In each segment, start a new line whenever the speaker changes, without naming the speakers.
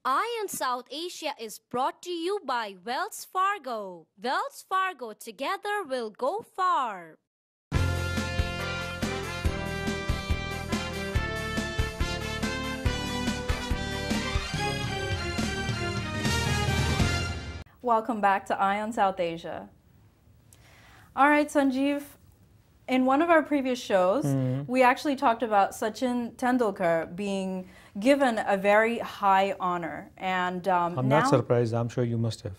Ion South Asia is brought to you by Wells Fargo. Wells Fargo, together we'll go far.
Welcome back to Ion South Asia. All right, Sanjeev, in one of our previous shows, we actually talked about Sachin Tendulkar being given a very high honor. And
I'm not surprised. I'm sure you must have.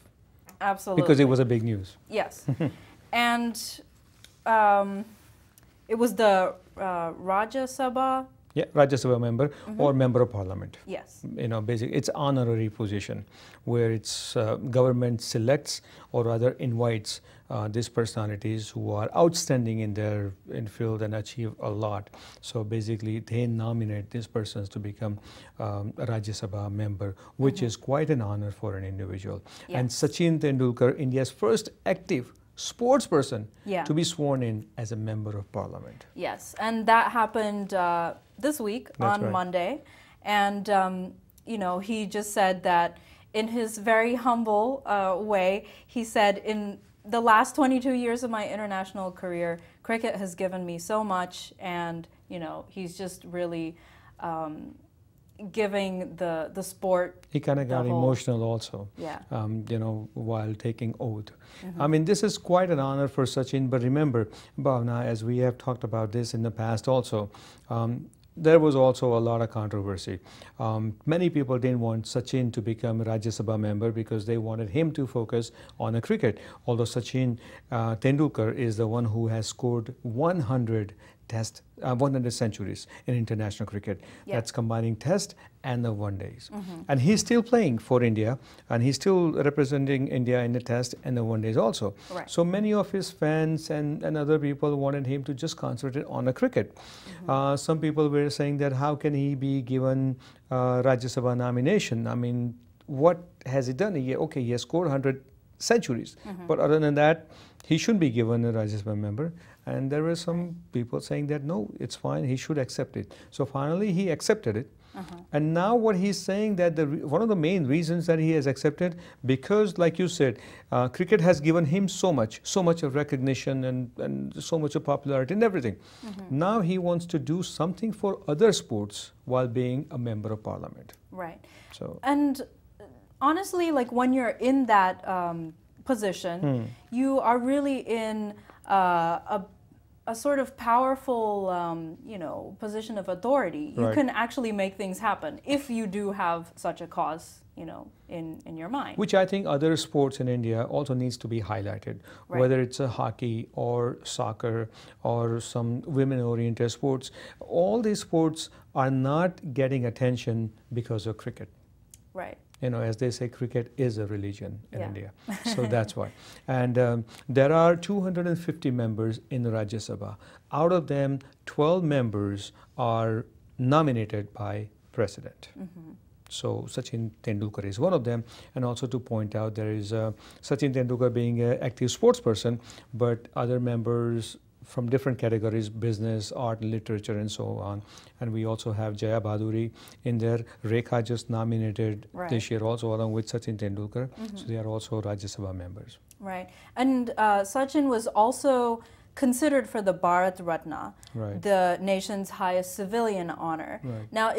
Absolutely.
Because it was a big news.
Yes. And it was the Rajya Sabha.
Yeah, Rajya Sabha member or member of parliament.
Yes.
You know, basically, it's honorary position where it's government selects or rather invites these personalities who are outstanding in their field and achieve a lot. So basically, they nominate these persons to become a Rajya Sabha member, which is quite an honor for an individual.
Yes.
And Sachin Tendulkar, India's first active sports person to be sworn in as a member of parliament.
Yes, and that happened this week on Monday. And, you know, he just said that in his very humble way, he said, in the last 22 years of my international career, cricket has given me so much. And, you know, he's just really giving the sport.
He kind of got emotional also,
yeah.
You know, while taking oath. I mean, this is quite an honor for Sachin, but remember, Bhavna, as we have talked about this in the past also, there was also a lot of controversy. Many people didn't want Sachin to become a Rajya Sabha member because they wanted him to focus on a cricket, although Sachin Tendulkar is the one who has scored 100 centuries in international cricket.
Yeah.
That's combining test and the one days. And he's still playing for India, and he's still representing India in the test and the one days also.
Right.
So many of his fans and other people wanted him to just concentrate on the cricket. Some people were saying that how can he be given Rajya Sabha nomination? I mean, what has he done? Okay, he has scored 100 centuries, but other than that, he shouldn't be given a Rajya Sabha member. And there were some people saying that no, it's fine, he should accept it. So finally he accepted it. And now what he's saying that one of the main reasons that he has accepted, because like you said, cricket has given him so much of recognition and so much of popularity and everything. Now he wants to do something for other sports while being a member of parliament.
Right.
So.
And honestly, like when you're in that position, you are really in a sort of powerful, you know, position of authority. You can actually make things happen if you do have such a cause, you know, in your mind.
Which I think other sports in India also needs to be highlighted, whether it's a hockey or soccer or some women-oriented sports. All these sports are not getting attention because of cricket.
Right.
You know, as they say, cricket is a religion in India. So that's why. And there are 250 members in the Rajya Sabha. Out of them, 12 members are nominated by President. So Sachin Tendulkar is one of them. And also to point out, there is Sachin Tendulkar being an active sports person, but other members from different categories, business, art, literature, and so on. And we also have Jaya Bhaduri in there. Rekha just nominated this year also along with Sachin Tendulkar. So they are also Rajya Sabha members.
Right. And Sachin was also considered for the Bharat Ratna, the nation's highest civilian honor. Now,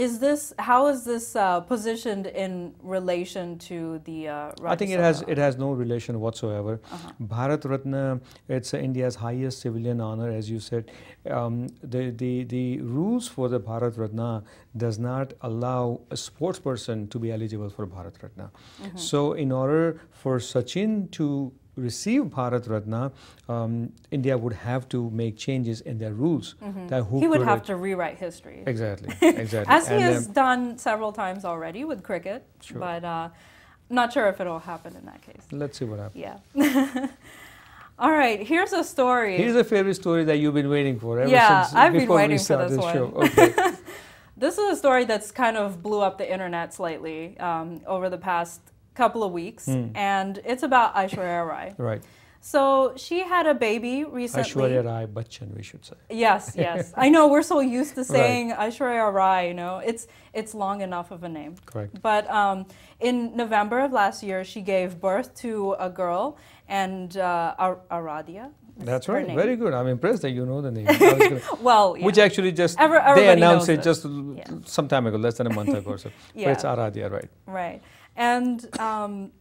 how is this positioned in relation to the Rajya Sabha?
I think it has no relation whatsoever. Bharat Ratna, it's India's highest civilian honor, as you said. The rules for the Bharat Ratna does not allow a sports person to be eligible for Bharat Ratna. So in order for Sachin to receive Bharat Ratna, India would have to make changes in their rules.
He would have to rewrite history.
Exactly, exactly.
As he has done several times already with cricket, but not sure if it'll happen in that case.
Let's see what happens.
Yeah. All right, here's a story.
Here's a favorite story that you've been waiting for ever since
I've been
before
waiting
we
for
start
this
this
one.
show. Okay.
This is a story that's kind of blew up the internet slightly over the past couple of weeks, and it's about Aishwarya Rai.
Right.
So she had a baby recently.
Aishwarya Rai Bachchan, we should say.
Yes, yes. I know we're so used to saying Aishwarya Rai, you know, it's long enough of a name.
Correct.
But in November of last year, she gave birth to a girl, and Aradhya.
That's right. Very good. I'm impressed that you know the name.
Well, yeah.
Which actually just, they announced it just some time ago, less than a month ago or so.
Yeah.
But it's Aradhya, right?
Right. And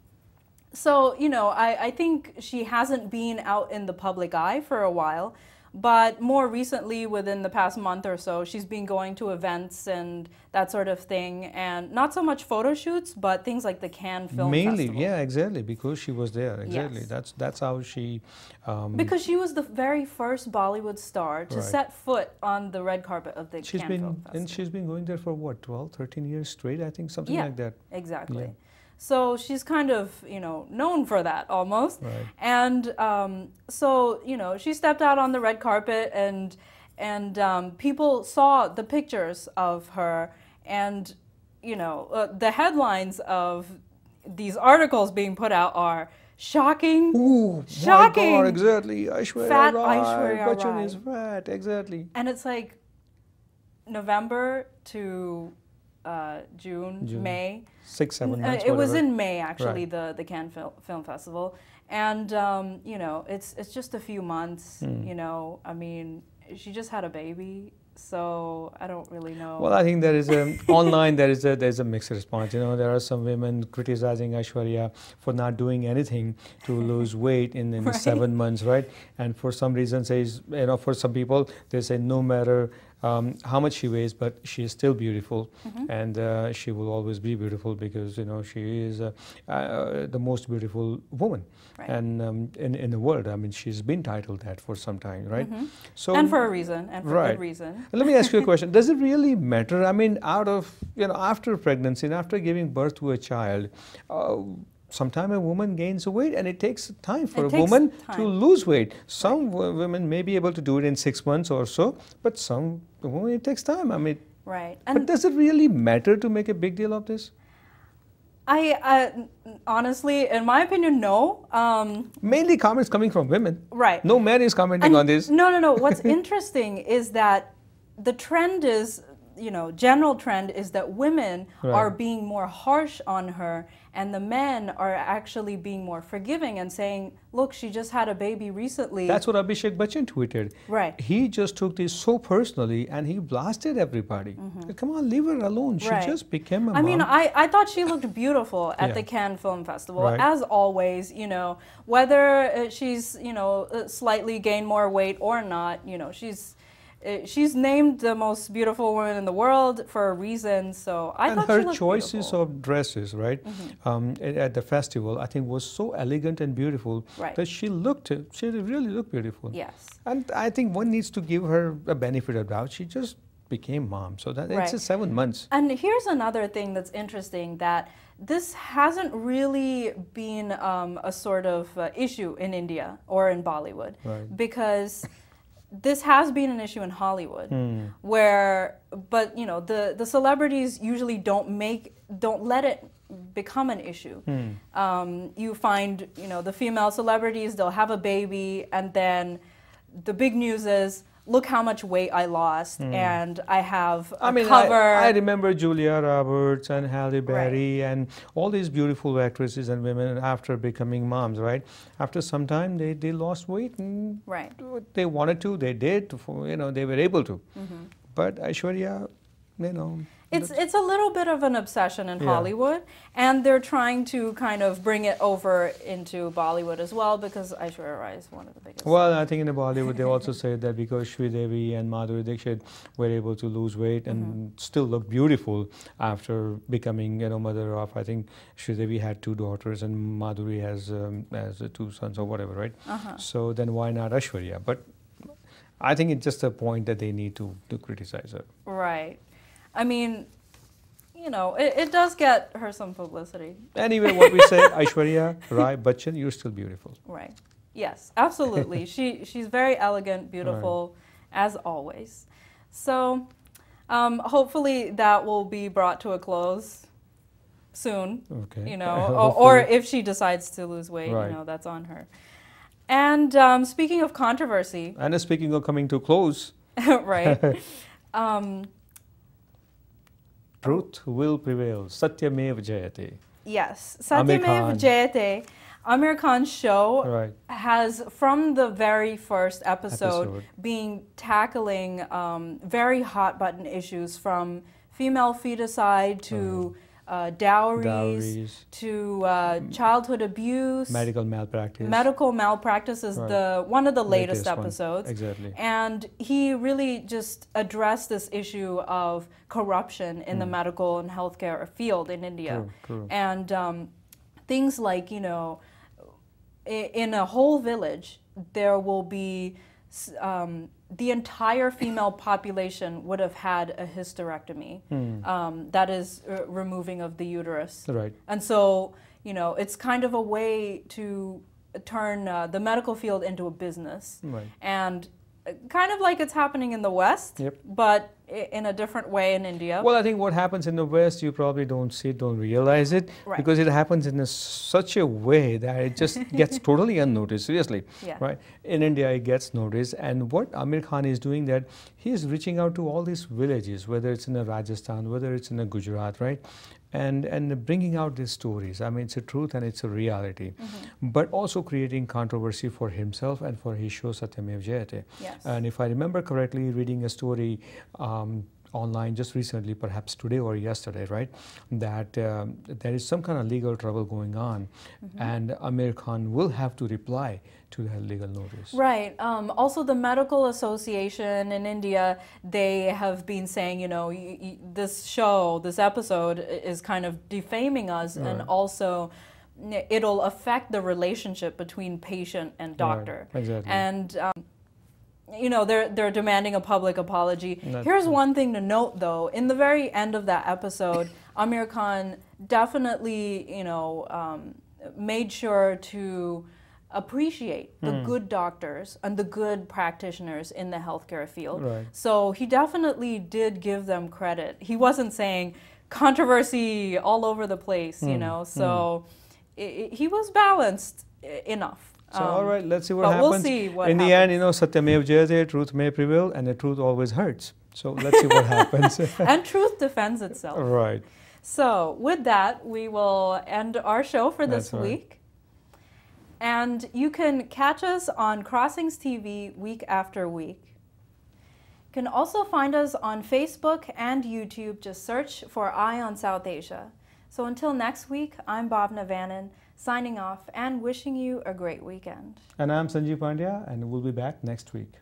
so, you know, I think she hasn't been out in the public eye for a while, but more recently, within the past month or so, she's been going to events and that sort of thing, and not so much photo shoots, but things like the Cannes Film Festival.
Mainly, yeah, exactly, because she was there, exactly.
Yes.
That's how she...
because she was the very first Bollywood star to set foot on the red carpet of the Cannes Film Festival.
And she's been going there for what, 12, 13 years straight, I think, something like that.
Exactly.
Yeah.
So she's kind of, you know, known for that almost.
Right.
And so, you know, she stepped out on the red carpet, and people saw the pictures of her, and, you know, the headlines of these articles being put out are shocking.
Ooh,
shocking.
My God, exactly. Aishwarya
Fat
Rai.
Aishwarya
Bachchan
Rai.
is fat, exactly.
And it's like November to June, May.
6, 7 months.
It was
whatever.
in May, actually,
Right.
the Cannes Film Festival, and you know, it's just a few months. You know, I mean, she just had a baby, so I don't really know.
Well, I think there is online there's a mixed response. You know, there are some women criticizing Aishwarya for not doing anything to lose weight in
Right.
7 months, right? And for some reason, says, you know, for some people they say no matter how much she weighs, but she is still beautiful, and she will always be beautiful because, you know, she is the most beautiful woman,
Right.
and in the world. I mean, she's been titled that for some time, right? So
And for a reason, and for
Right.
good reason.
let me ask you a question. Does it really matter? I mean, out of, you know, after pregnancy and after giving birth to a child, sometimes a woman gains weight, and it takes time for a woman to lose weight. Some women may be able to do it in 6 months or so, but some women, it takes time. I mean,
Right.
but does it really matter to make a big deal of this?
I honestly, in my opinion, no.
Mainly comments coming from women.
Right.
No man is commenting on this.
No. What's interesting is that the trend is, you know, general trend is that women are being more harsh on her, and the men are actually being more forgiving and saying, look, she just had a baby recently.
That's what Abhishek Bachchan tweeted.
Right.
He just took this so personally, and he blasted everybody. Come on, leave her alone. She just became a mom.
I mean, I thought she looked beautiful at the Cannes Film Festival, as always, you know, whether she's, you know, slightly gained more weight or not, you know, she's named the most beautiful woman in the world for a reason, so I thought she looked
her choices
beautiful.
of dresses, right, at the festival, I think was so elegant and beautiful that she really looked beautiful.
Yes.
And I think one needs to give her a benefit of doubt. She just became mom, so that it's just 7 months.
And here's another thing that's interesting, that this hasn't really been a sort of issue in India or in Bollywood, because this has been an issue in Hollywood, but you know, the celebrities usually don't let it become an issue. You find, you know, the female celebrities, they'll have a baby, and then the big news is, look how much weight I lost, and I have a cover.
I remember Julia Roberts and Halle Berry and all these beautiful actresses and women after becoming moms, right? After some time, they lost weight, and they wanted to, they did, you know, they were able to. But Aishwarya, you know,
it's a little bit of an obsession in Hollywood, and they're trying to kind of bring it over into Bollywood as well, because Aishwarya Rai is one of the biggest.
Well, I think in Bollywood they also say that because Sridevi and Madhuri Dixit were able to lose weight and still look beautiful after becoming, you know, mother of, I think Sridevi had 2 daughters and Madhuri has 2 sons or whatever, right? So then why not Aishwarya? But I think it's just a point that they need to criticize her.
Right. I mean, you know, it does get her some publicity.
Anyway, what we say, Aishwarya Rai Bachchan, you're still beautiful.
Right. Yes, absolutely. She's very elegant, beautiful, as always. So hopefully that will be brought to a close soon.
Okay.
You know, or if she decides to lose weight, you know, that's on her. And speaking of controversy.
And speaking of coming to close.
Right.
Truth will prevail. Satyamev Jayate.
Yes. Satyamev Jayate. Amir Khan's show has, from the very first episode, been tackling very hot button issues, from female feticide to dowries to childhood abuse.
Medical malpractice.
Medical malpractice is one of the latest episodes.
Exactly.
And he really just addressed this issue of corruption in the medical and healthcare field in India.
True.
And things like, you know, in a whole village, there will be the entire female population would have had a hysterectomy, that is removing of the uterus.
Right.
And so, you know, it's kind of a way to turn the medical field into a business.
Right.
And kind of like it's happening in the West, but in a different way in India.
Well, I think what happens in the West, you probably don't see it, don't realize it, because it happens in such a way that it just gets totally unnoticed, seriously. Right? In India, it gets noticed. And what Amir Khan is doing, that he is reaching out to all these villages, whether it's in Rajasthan, whether it's in Gujarat, right? And bringing out these stories. I mean, it's a truth and it's a reality. But also creating controversy for himself and for his show Satyamev Jayate. And if I remember correctly, reading a story online just recently, perhaps today or yesterday, right, that there is some kind of legal trouble going on, and Amir Khan will have to reply to that legal notice.
Right. Also, the Medical Association in India, they have been saying, you know, this show, this episode is kind of defaming us, and also it'll affect the relationship between patient and doctor.
Exactly.
And you know, they're demanding a public apology. Here's one thing to note, though. In the very end of that episode, Amir Khan definitely, you know, made sure to appreciate the good doctors and the good practitioners in the healthcare field. So he definitely did give them credit. He wasn't saying controversy all over the place, you know. So he was balanced enough.
So, all right, let's see what happens.
We'll see what
in the end, you know, Satyamev Jayate, truth may prevail, and the truth always hurts. So let's see what happens.
And truth defends itself.
Right.
So with that, we will end our show for this week. And you can catch us on Crossings TV week after week. You can also find us on Facebook and YouTube. Just search for Eye on South Asia. So until next week, I'm Bhavna Vannan, signing off and wishing you a great weekend.
And I'm Sanjeev Pandya, and we'll be back next week.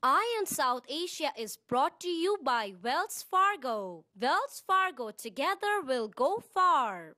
Eye on South Asia is brought to you by Wells Fargo. Wells Fargo, together we'll go far.